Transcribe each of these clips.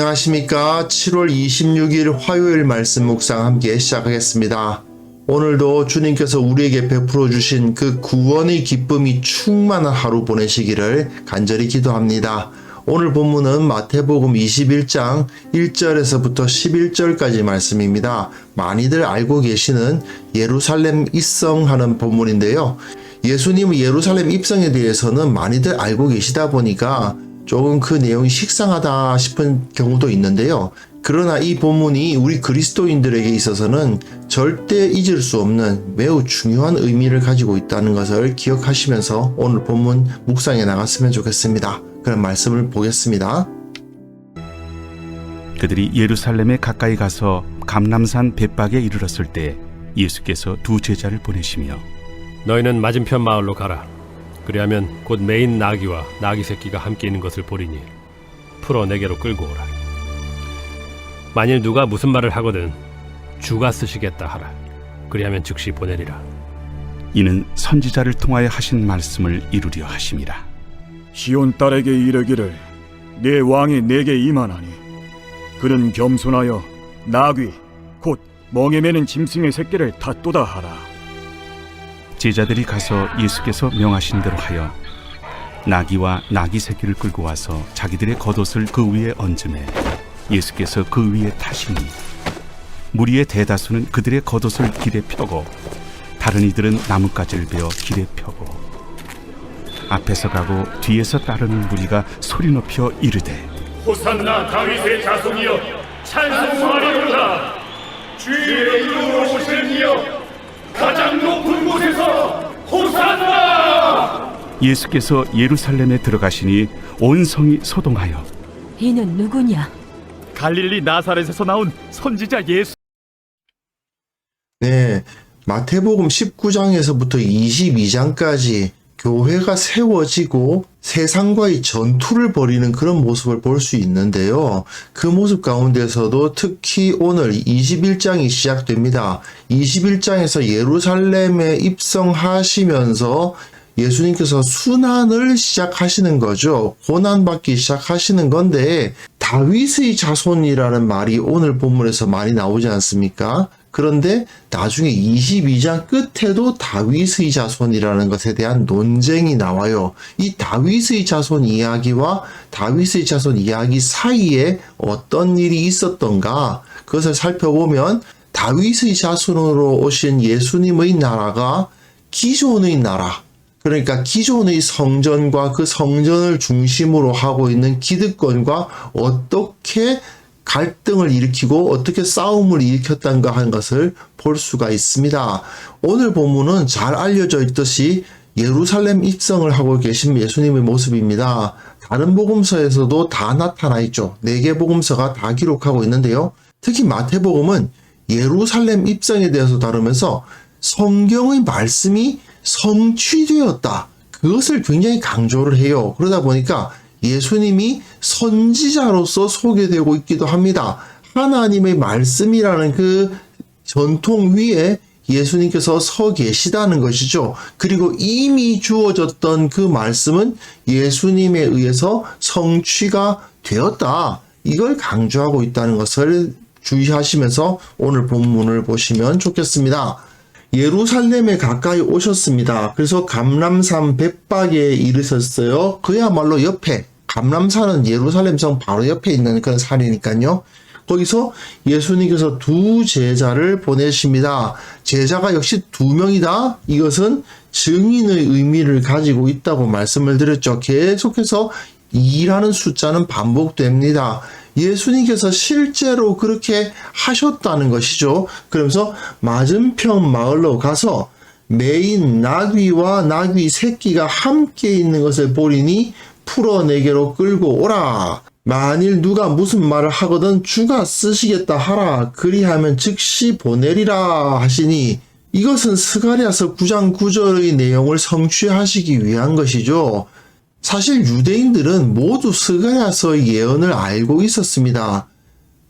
안녕하십니까. 7월 26일 화요일 말씀 묵상 함께 시작하겠습니다. 오늘도 주님께서 우리에게 베풀어 주신 그 구원의 기쁨이 충만한 하루 보내시기를 간절히 기도합니다. 오늘 본문은 마태복음 21장 1절에서부터 11절까지 말씀입니다. 많이들 알고 계시는 예루살렘 입성하는 본문인데요. 예수님의 예루살렘 입성에 대해서는 많이들 알고 계시다 보니까 조금 그 내용이 식상하다 싶은 경우도 있는데요. 그러나 이 본문이 우리 그리스도인들에게 있어서는 절대 잊을 수 없는 매우 중요한 의미를 가지고 있다는 것을 기억하시면서 오늘 본문 묵상해 나갔으면 좋겠습니다. 그런 말씀을 보겠습니다. 그들이 예루살렘에 가까이 가서 감람산 벳박에 이르렀을 때 예수께서 두 제자를 보내시며 너희는 맞은편 마을로 가라. 그리하면 곧 매인 나귀와 나귀 새끼가 함께 있는 것을 보리니 풀어 내게로 끌고 오라. 만일 누가 무슨 말을 하거든 주가 쓰시겠다 하라. 그리하면 즉시 보내리라. 이는 선지자를 통하여 하신 말씀을 이루려 하심이라. 시온 딸에게 이르기를 내 왕이 내게 임하나니 그는 겸손하여 나귀 곧 멍에 매는 짐승의 새끼를 닫도다 하라. 제자들이 가서 예수께서 명하신 대로 하여 나귀와 나귀 새끼를 끌고 와서 자기들의 겉옷을 그 위에 얹으매 예수께서 그 위에 타시니 무리의 대다수는 그들의 겉옷을 길에 펴고 다른 이들은 나뭇가지를 베어 길에 펴고 앞에서 가고 뒤에서 따르는 무리가 소리 높여 이르되 호산나 다윗의 자손이여 찬송하리로다. 주의 이름으로 오시는 이여 가장 높은 곳에서 호산나. 예수께서 예루살렘에 들어가시니 온 성이 소동하여 이는 누구냐? 갈릴리 나사렛에서 나온 선지자 예수. 네, 마태복음 19장에서부터 22장까지 교회가 세워지고 세상과의 전투를 벌이는 그런 모습을 볼 수 있는데요. 그 모습 가운데서도 특히 오늘 21장이 시작됩니다. 21장에서 예루살렘에 입성하시면서 예수님께서 순환을 시작하시는 거죠. 고난받기 시작하시는 건데 다윗의 자손이라는 말이 오늘 본문에서 많이 나오지 않습니까? 그런데 나중에 22장 끝에도 다윗의 자손이라는 것에 대한 논쟁이 나와요. 이 다윗의 자손 이야기와 다윗의 자손 이야기 사이에 어떤 일이 있었던가 그것을 살펴보면 다윗의 자손으로 오신 예수님의 나라가 기존의 나라, 그러니까 기존의 성전과 그 성전을 중심으로 하고 있는 기득권과 어떻게 갈등을 일으키고 어떻게 싸움을 일으켰던가 하는 것을 볼 수가 있습니다. 오늘 본문은 잘 알려져 있듯이 예루살렘 입성을 하고 계신 예수님의 모습입니다. 다른 복음서에서도 다 나타나 있죠. 4개 복음서가 다 기록하고 있는데요. 특히 마태복음은 예루살렘 입성에 대해서 다루면서 성경의 말씀이 성취되었다. 그것을 굉장히 강조를 해요. 그러다 보니까 예수님이 선지자로서 소개되고 있기도 합니다. 하나님의 말씀이라는 그 전통 위에 예수님께서 서 계시다는 것이죠. 그리고 이미 주어졌던 그 말씀은 예수님에 의해서 성취가 되었다. 이걸 강조하고 있다는 것을 주의하시면서 오늘 본문을 보시면 좋겠습니다. 예루살렘에 가까이 오셨습니다. 그래서 감람산 벳박에 이르셨어요. 그야말로 옆에, 감람산은 예루살렘 성 바로 옆에 있는 그런 산이니까요. 거기서 예수님께서 두 제자를 보내십니다. 제자가 역시 2명이다. 이것은 증인의 의미를 가지고 있다고 말씀을 드렸죠. 계속해서 2라는 숫자는 반복됩니다. 예수님께서 실제로 그렇게 하셨다는 것이죠. 그러면서 맞은편 마을로 가서 매인 나귀와 나귀 새끼가 함께 있는 것을 보리니 풀어 내게로 끌고 오라. 만일 누가 무슨 말을 하거든 주가 쓰시겠다 하라. 그리하면 즉시 보내리라 하시니 이것은 스가랴서 9장 9절의 내용을 성취하시기 위한 것이죠. 사실 유대인들은 모두 스가랴서의 예언을 알고 있었습니다.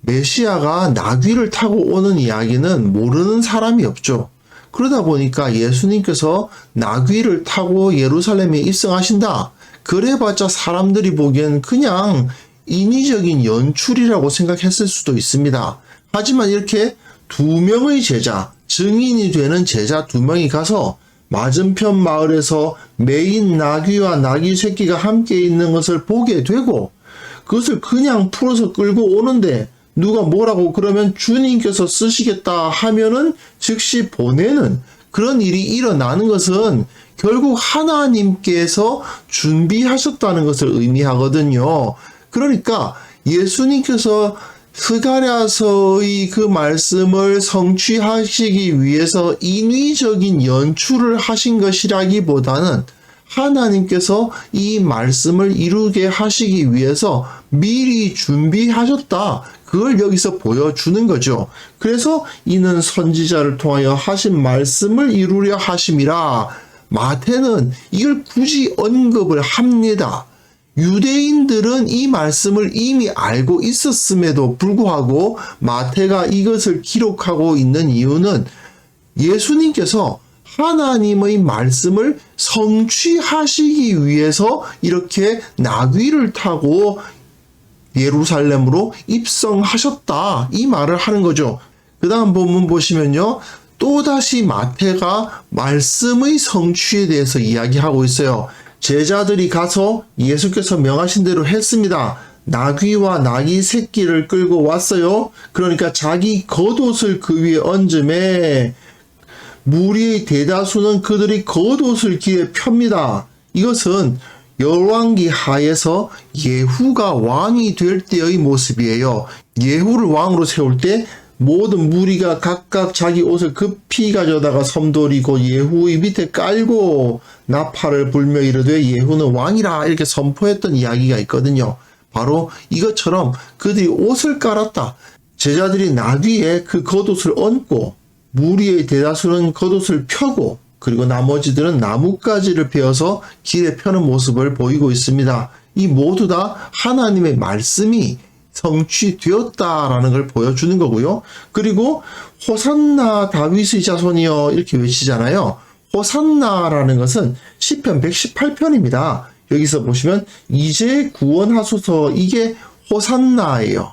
메시아가 나귀를 타고 오는 이야기는 모르는 사람이 없죠. 그러다 보니까 예수님께서 나귀를 타고 예루살렘에 입성하신다. 그래봤자 사람들이 보기엔 그냥 인위적인 연출이라고 생각했을 수도 있습니다. 하지만 이렇게 두 명의 제자, 증인이 되는 제자 두 명이 가서 맞은편 마을에서 매인 나귀와 나귀 새끼가 함께 있는 것을 보게 되고 그것을 그냥 풀어서 끌고 오는데 누가 뭐라고 그러면 주님께서 쓰시겠다 하면은 즉시 보내는 그런 일이 일어나는 것은 결국 하나님께서 준비하셨다는 것을 의미하거든요. 그러니까 예수님께서 스가랴서의 그 말씀을 성취하시기 위해서 인위적인 연출을 하신 것이라기보다는 하나님께서 이 말씀을 이루게 하시기 위해서 미리 준비하셨다. 그걸 여기서 보여주는 거죠. 그래서 이는 선지자를 통하여 하신 말씀을 이루려 하심이라. 마태는 이걸 굳이 언급을 합니다. 유대인들은 이 말씀을 이미 알고 있었음에도 불구하고 마태가 이것을 기록하고 있는 이유는 예수님께서 하나님의 말씀을 성취하시기 위해서 이렇게 나귀를 타고 예루살렘으로 입성하셨다. 이 말을 하는 거죠. 그 다음 본문 보시면요. 또다시 마태가 말씀의 성취에 대해서 이야기하고 있어요. 제자들이 가서 예수께서 명하신 대로 했습니다. 나귀와 나귀 새끼를 끌고 왔어요. 그러니까 자기 겉옷을 그 위에 얹음에 무리의 대다수는 그들이 겉옷을 길에 펴니다. 이것은 열왕기 하에서 예후가 왕이 될 때의 모습이에요. 예후를 왕으로 세울 때 모든 무리가 각각 자기 옷을 급히 가져다가 섬돌이고 예후의 밑에 깔고 나팔을 불며 이르되 예후는 왕이라 이렇게 선포했던 이야기가 있거든요. 바로 이것처럼 그들이 옷을 깔았다. 제자들이 나귀에 그 겉옷을 얹고 무리의 대다수는 겉옷을 펴고 그리고 나머지들은 나뭇가지를 베어서 길에 펴는 모습을 보이고 있습니다. 이 모두 다 하나님의 말씀이 성취되었다라는 걸 보여주는 거고요. 그리고 호산나 다윗의 자손이여 이렇게 외치잖아요. 호산나라는 것은 시편 118편입니다. 여기서 보시면 이제 구원하소서 이게 호산나예요.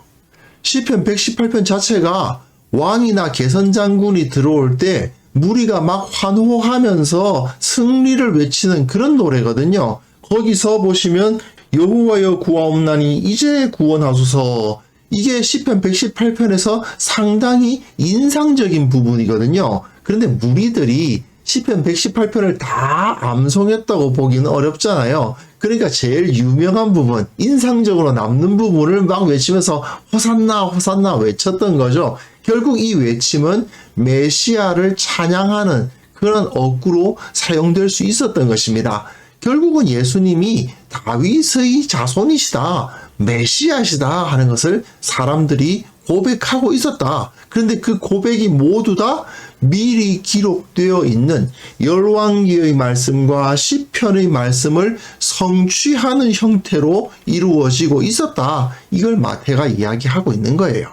시편 118편 자체가 왕이나 개선장군이 들어올 때 무리가 막 환호하면서 승리를 외치는 그런 노래거든요. 거기서 보시면 여호와여 구하옵나니 이제 구원하소서 이게 시편 118편에서 상당히 인상적인 부분이거든요. 그런데 무리들이 시편 118편을 다 암송했다고 보기는 어렵잖아요. 그러니까 제일 유명한 부분, 인상적으로 남는 부분을 막 외치면서 호산나 호산나 외쳤던 거죠. 결국 이 외침은 메시아를 찬양하는 그런 어구로 사용될 수 있었던 것입니다. 결국은 예수님이 다윗의 자손이시다, 메시아시다 하는 것을 사람들이 고백하고 있었다. 그런데 그 고백이 모두 다 미리 기록되어 있는 열왕기의 말씀과 시편의 말씀을 성취하는 형태로 이루어지고 있었다. 이걸 마태가 이야기하고 있는 거예요.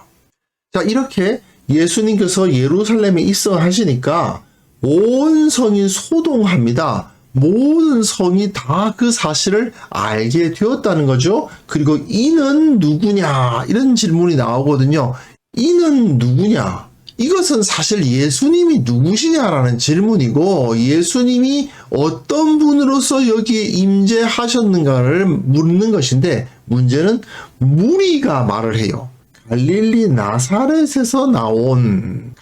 자, 이렇게 예수님께서 예루살렘에 입성하시니까 온 성이 소동합니다. 모든 성이 다 그 사실을 알게 되었다는 거죠. 그리고 이는 누구냐? 이런 질문이 나오거든요. 이는 누구냐? 이것은 사실 예수님이 누구시냐라는 질문이고 예수님이 어떤 분으로서 여기에 임재하셨는가를 묻는 것인데 문제는 무리가 말을 해요. 갈릴리 나사렛에서 나온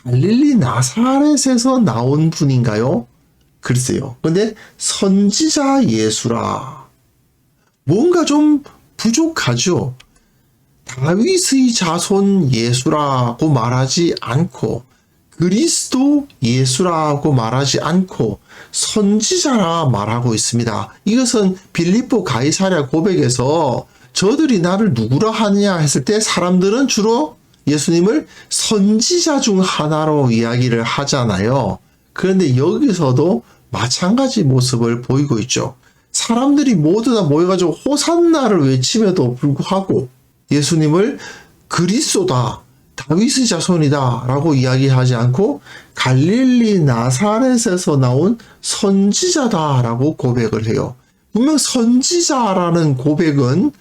분인가요? 글쎄요. 근데 선지자 예수라. 뭔가 좀 부족하죠. 다윗의 자손 예수라고 말하지 않고 그리스도 예수라고 말하지 않고 선지자라 말하고 있습니다. 이것은 빌립보 가이사랴 고백에서 저들이 나를 누구라 하느냐 했을 때 사람들은 주로 예수님을 선지자 중 하나로 이야기를 하잖아요. 그런데 여기서도 마찬가지 모습을 보이고 있죠. 사람들이 모두 다 모여가지고 호산나를 외침에도 불구하고 예수님을 그리스도다, 다윗의 자손이다 라고 이야기하지 않고 갈릴리 나사렛에서 나온 선지자다 라고 고백을 해요. 분명 선지자라는 고백은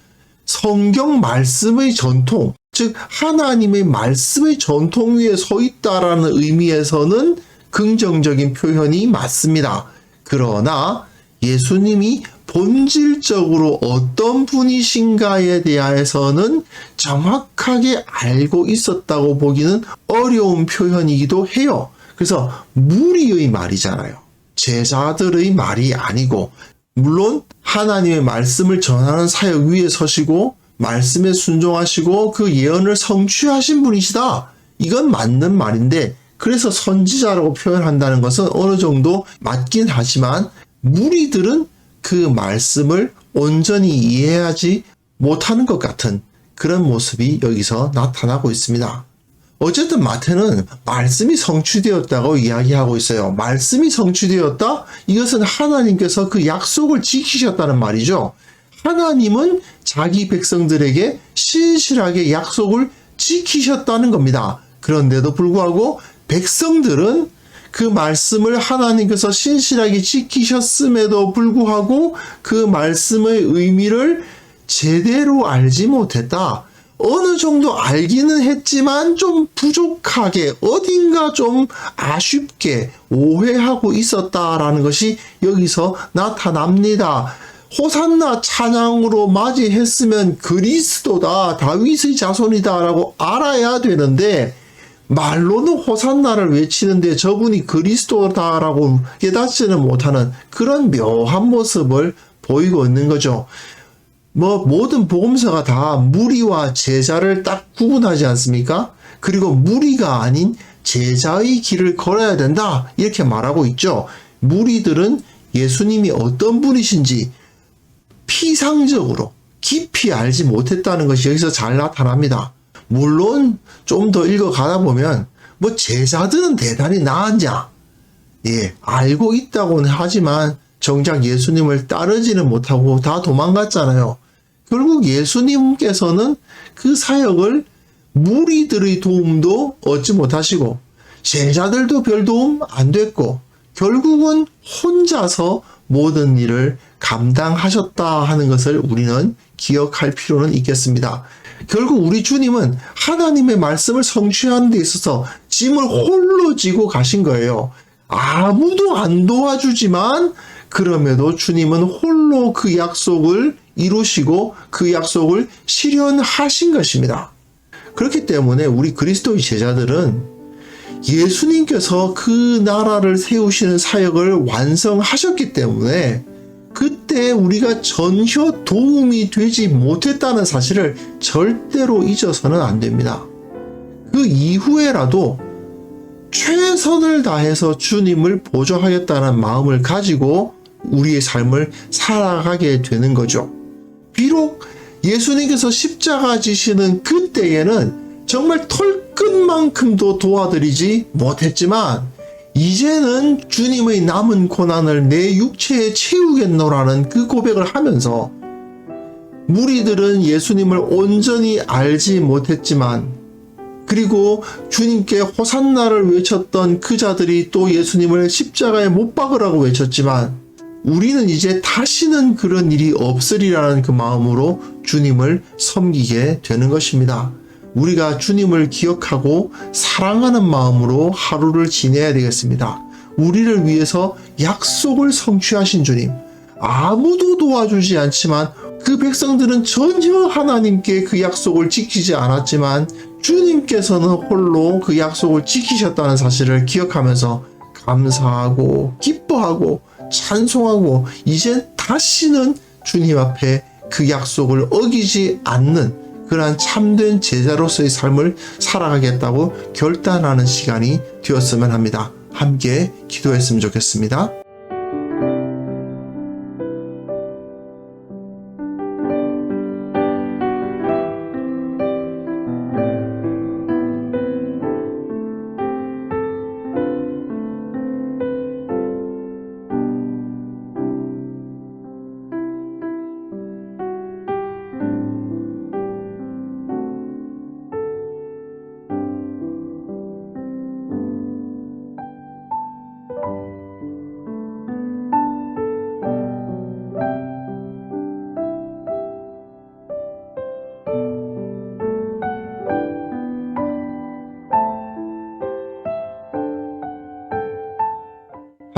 성경 말씀의 전통, 즉 하나님의 말씀의 전통 위에 서 있다라는 의미에서는 긍정적인 표현이 맞습니다. 그러나 예수님이 본질적으로 어떤 분이신가에 대해서는 정확하게 알고 있었다고 보기는 어려운 표현이기도 해요. 그래서 무리의 말이잖아요. 제자들의 말이 아니고, 물론 하나님의 말씀을 전하는 사역 위에 서시고 말씀에 순종하시고 그 예언을 성취하신 분이시다. 이건 맞는 말인데, 그래서 선지자라고 표현한다는 것은 어느 정도 맞긴 하지만 무리들은 그 말씀을 온전히 이해하지 못하는 것 같은 그런 모습이 여기서 나타나고 있습니다. 어쨌든 마태는 말씀이 성취되었다고 이야기하고 있어요. 말씀이 성취되었다? 이것은 하나님께서 그 약속을 지키셨다는 말이죠. 하나님은 자기 백성들에게 신실하게 약속을 지키셨다는 겁니다. 그런데도 불구하고 백성들은 그 말씀을 하나님께서 신실하게 지키셨음에도 불구하고 그 말씀의 의미를 제대로 알지 못했다. 어느 정도 알기는 했지만 좀 부족하게, 어딘가 좀 아쉽게 오해하고 있었다라는 것이 여기서 나타납니다. 호산나 찬양으로 맞이했으면 그리스도다, 다윗의 자손이다라고 알아야 되는데 말로는 호산나를 외치는데 저분이 그리스도다라고 깨닫지는 못하는 그런 묘한 모습을 보이고 있는 거죠. 모든 복음서가 다 무리와 제자를 딱 구분하지 않습니까? 그리고 무리가 아닌 제자의 길을 걸어야 된다, 이렇게 말하고 있죠. 무리들은 예수님이 어떤 분이신지 피상적으로 깊이 알지 못했다는 것이 여기서 잘 나타납니다. 물론 좀 더 읽어가다 보면 제자들은 대단히 나았냐, 알고 있다고는 하지만 정작 예수님을 따르지는 못하고 다 도망갔잖아요. 결국 예수님께서는 그 사역을 무리들의 도움도 얻지 못하시고 제자들도 별 도움 안 됐고 결국은 혼자서 모든 일을 감당하셨다 하는 것을 우리는 기억할 필요는 있겠습니다. 결국 우리 주님은 하나님의 말씀을 성취하는 데 있어서 짐을 홀로 지고 가신 거예요. 아무도 안 도와주지만 그럼에도 주님은 홀로 그 약속을 이루시고 그 약속을 실현하신 것입니다. 그렇기 때문에 우리 그리스도의 제자들은 예수님께서 그 나라를 세우시는 사역을 완성하셨기 때문에 그때 우리가 전혀 도움이 되지 못했다는 사실을 절대로 잊어서는 안 됩니다. 그 이후에라도 최선을 다해서 주님을 보조하겠다는 마음을 가지고 우리의 삶을 살아가게 되는 거죠. 비록 예수님께서 십자가 지시는 그때에는 정말 털끝만큼도 도와드리지 못했지만 이제는 주님의 남은 고난을 내 육체에 채우겠노라는 그 고백을 하면서 무리들은 예수님을 온전히 알지 못했지만 그리고 주님께 호산나를 외쳤던 그 자들이 또 예수님을 십자가에 못 박으라고 외쳤지만 우리는 이제 다시는 그런 일이 없으리라는 그 마음으로 주님을 섬기게 되는 것입니다. 우리가 주님을 기억하고 사랑하는 마음으로 하루를 지내야 되겠습니다. 우리를 위해서 약속을 성취하신 주님, 아무도 도와주지 않지만 그 백성들은 전혀 하나님께 그 약속을 지키지 않았지만 주님께서는 홀로 그 약속을 지키셨다는 사실을 기억하면서 감사하고 기뻐하고 찬송하고 이제 다시는 주님 앞에 그 약속을 어기지 않는 그러한 참된 제자로서의 삶을 살아가겠다고 결단하는 시간이 되었으면 합니다. 함께 기도했으면 좋겠습니다.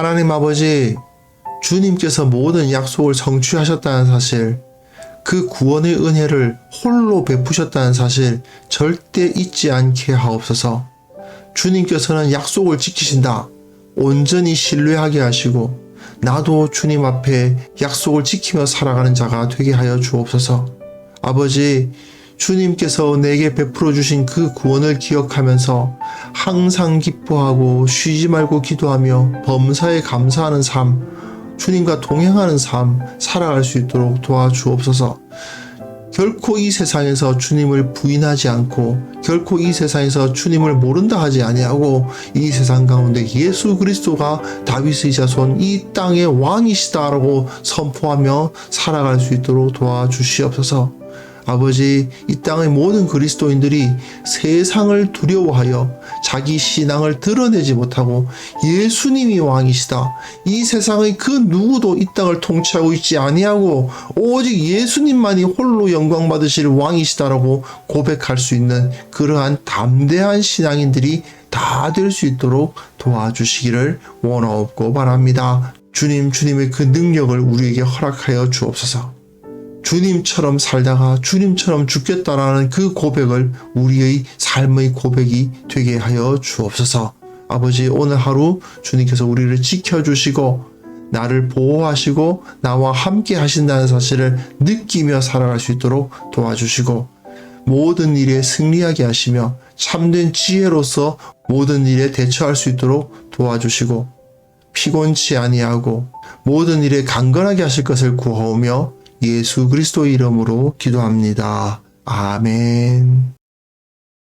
하나님 아버지, 주님께서 모든 약속을 성취하셨다는 사실, 그 구원의 은혜를 홀로 베푸셨다는 사실 절대 잊지 않게 하옵소서. 주님께서는 약속을 지키신다. 온전히 신뢰하게 하시고 나도 주님 앞에 약속을 지키며 살아가는 자가 되게 하여 주옵소서. 아버지, 주님께서 내게 베풀어 주신 그 구원을 기억하면서 항상 기뻐하고 쉬지 말고 기도하며 범사에 감사하는 삶, 주님과 동행하는 삶 살아갈 수 있도록 도와주옵소서. 결코 이 세상에서 주님을 부인하지 않고 결코 이 세상에서 주님을 모른다 하지 아니하고 이 세상 가운데 예수 그리스도가 다윗의 자손 이 땅의 왕이시다라고 선포하며 살아갈 수 있도록 도와주시옵소서. 아버지, 이 땅의 모든 그리스도인들이 세상을 두려워하여 자기 신앙을 드러내지 못하고 예수님이 왕이시다, 이 세상의 그 누구도 이 땅을 통치하고 있지 아니하고 오직 예수님만이 홀로 영광 받으실 왕이시다라고 고백할 수 있는 그러한 담대한 신앙인들이 다 될 수 있도록 도와주시기를 원하옵고 바랍니다. 주님의 그 능력을 우리에게 허락하여 주옵소서. 주님처럼 살다가 주님처럼 죽겠다라는 그 고백을 우리의 삶의 고백이 되게 하여 주옵소서. 아버지, 오늘 하루 주님께서 우리를 지켜주시고 나를 보호하시고 나와 함께 하신다는 사실을 느끼며 살아갈 수 있도록 도와주시고 모든 일에 승리하게 하시며 참된 지혜로서 모든 일에 대처할 수 있도록 도와주시고 피곤치 아니하고 모든 일에 강건하게 하실 것을 구하오며 예수 그리스도의 이름으로 기도합니다. 아멘.